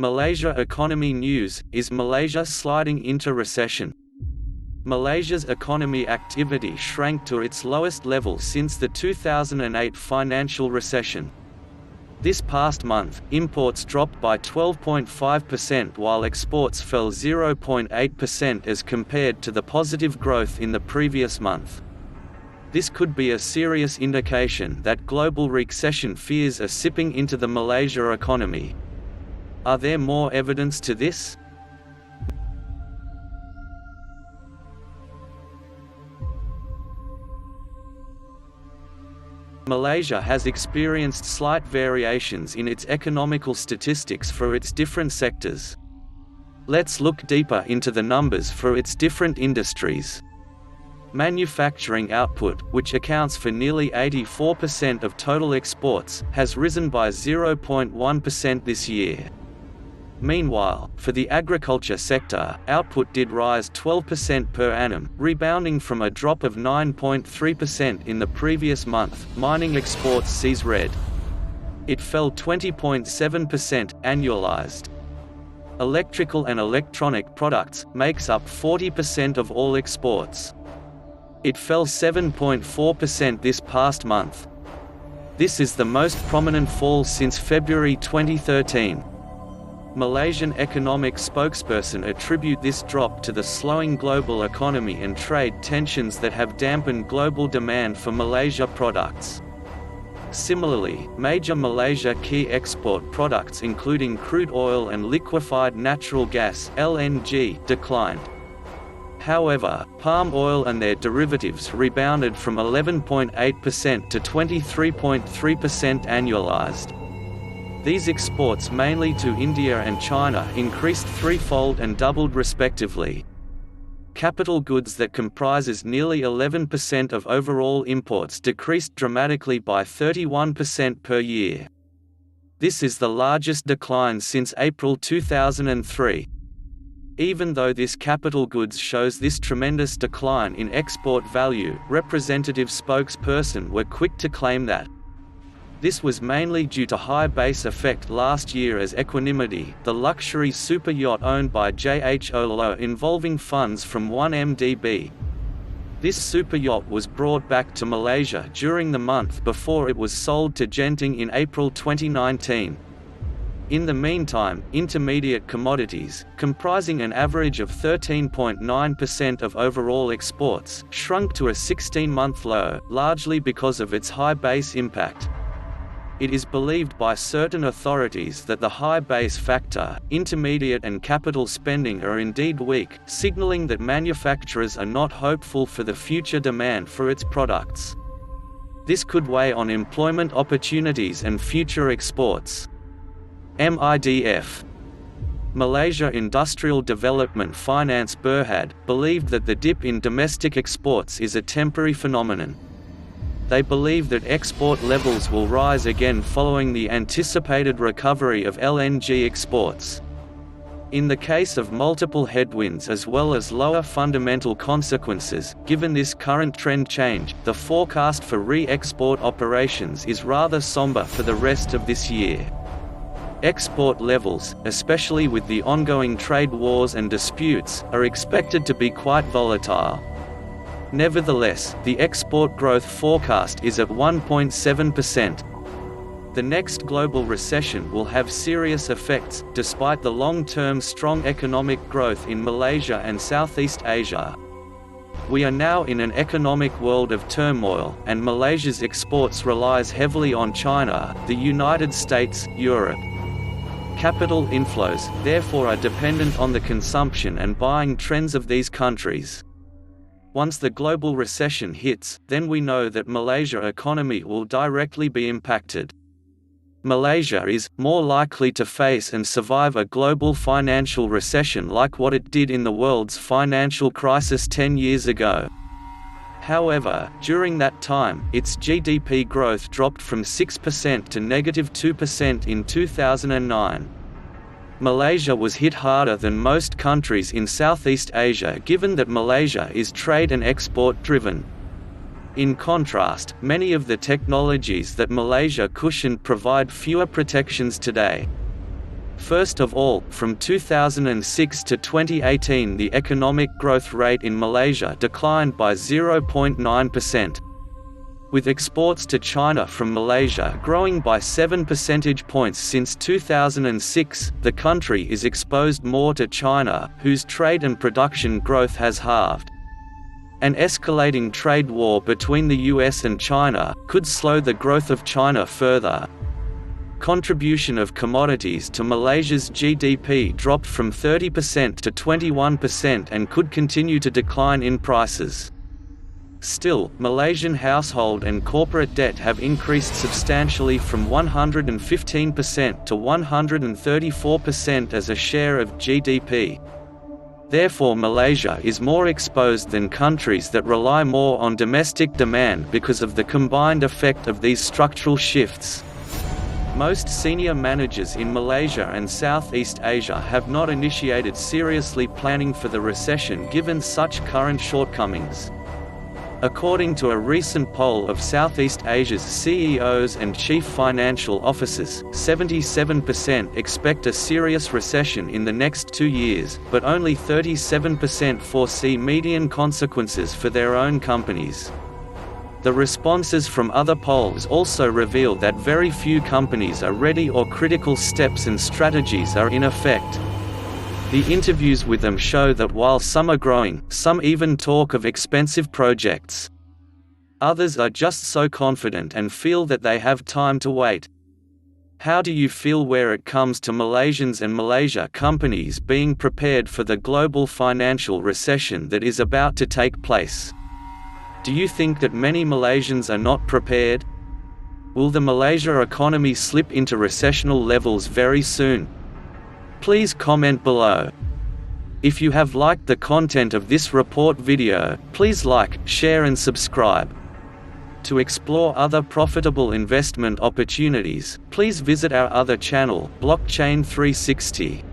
Malaysia Economy News: Is Malaysia sliding into recession? Malaysia's economy activity shrank to its lowest level since the 2008 financial recession. This past month, imports dropped by 12.5% while exports fell 0.8% as compared to the positive growth in the previous month. This could be a serious indication that global recession fears are seeping into the Malaysia economy. Are there more evidence to this? Malaysia has experienced slight variations in its economical statistics for its different sectors. Let's look deeper into the numbers for its different industries. Manufacturing output, which accounts for nearly 84% of total exports, has risen by 0.1% this year. Meanwhile, for the agriculture sector, output did rise 12% per annum, rebounding from a drop of 9.3% in the previous month. Mining exports sees red. It fell 20.7% annualized. Electrical and electronic products makes up 40% of all exports. It fell 7.4% this past month. This is the most prominent fall since February 2013. Malaysian Economic spokesperson attribute this drop to the slowing global economy and trade tensions that have dampened global demand for Malaysia products. Similarly, major Malaysia key export products including crude oil and liquefied natural gas (LNG) declined. However, palm oil and their derivatives rebounded from 11.8% to 23.3% annualized. These exports, mainly to India and China, increased threefold and doubled respectively. Capital goods, that comprises nearly 11% of overall imports, decreased dramatically by 31% per year. This is the largest decline since April 2003. Even though this capital goods shows this tremendous decline in export value, representative spokesperson were quick to claim that this was mainly due to high base effect last year, as Equanimity, the luxury super yacht owned by JHO involving funds from 1MDB. This super yacht was brought back to Malaysia during the month before it was sold to Genting in April 2019. In the meantime, intermediate commodities, comprising an average of 13.9% of overall exports, shrunk to a 16-month low, largely because of its high base impact. It is believed by certain authorities that the high base factor, intermediate and capital spending are indeed weak, signaling that manufacturers are not hopeful for the future demand for its products. This could weigh on employment opportunities and future exports. MIDF. Malaysia Industrial Development Finance Berhad believed that the dip in domestic exports is a temporary phenomenon. They believe that export levels will rise again following the anticipated recovery of LNG exports. In the case of multiple headwinds as well as lower fundamental consequences, given this current trend change, the forecast for re-export operations is rather somber for the rest of this year. Export levels, especially with the ongoing trade wars and disputes, are expected to be quite volatile. Nevertheless, the export growth forecast is at 1.7%. The next global recession will have serious effects, despite the long-term strong economic growth in Malaysia and Southeast Asia. We are now in an economic world of turmoil, and Malaysia's exports relies heavily on China, the United States, Europe. Capital inflows, therefore, are dependent on the consumption and buying trends of these countries. Once the global recession hits, then we know that Malaysia economy will directly be impacted. Malaysia is more likely to face and survive a global financial recession like what it did in the world's financial crisis 10 years ago. However, during that time, its GDP growth dropped from 6% to -2% in 2009. Malaysia was hit harder than most countries in Southeast Asia, given that Malaysia is trade and export driven. In contrast, many of the technologies that Malaysia cushioned provide fewer protections today. First of all, from 2006 to 2018 the economic growth rate in Malaysia declined by 0.9%. With exports to China from Malaysia growing by 7 percentage points since 2006, the country is exposed more to China, whose trade and production growth has halved. An escalating trade war between the US and China could slow the growth of China further. Contribution of commodities to Malaysia's GDP dropped from 30% to 21% and could continue to decline in prices. Still, Malaysian household and corporate debt have increased substantially from 115% to 134% as a share of GDP. Therefore, Malaysia is more exposed than countries that rely more on domestic demand because of the combined effect of these structural shifts. Most senior managers in Malaysia and Southeast Asia have not initiated seriously planning for the recession given such current shortcomings. According to a recent poll of Southeast Asia's CEOs and chief financial officers, 77% expect a serious recession in the next 2 years, but only 37% foresee median consequences for their own companies. The responses from other polls also reveal that very few companies are ready or critical steps and strategies are in effect. The interviews with them show that while some are growing, some even talk of expensive projects. Others are just so confident and feel that they have time to wait. How do you feel where it comes to Malaysians and Malaysia companies being prepared for the global financial recession that is about to take place? Do you think that many Malaysians are not prepared? Will the Malaysia economy slip into recessional levels very soon? Please comment below. If you have liked the content of this report video, please like, share and subscribe. To explore other profitable investment opportunities, please visit our other channel, Blockchain 360.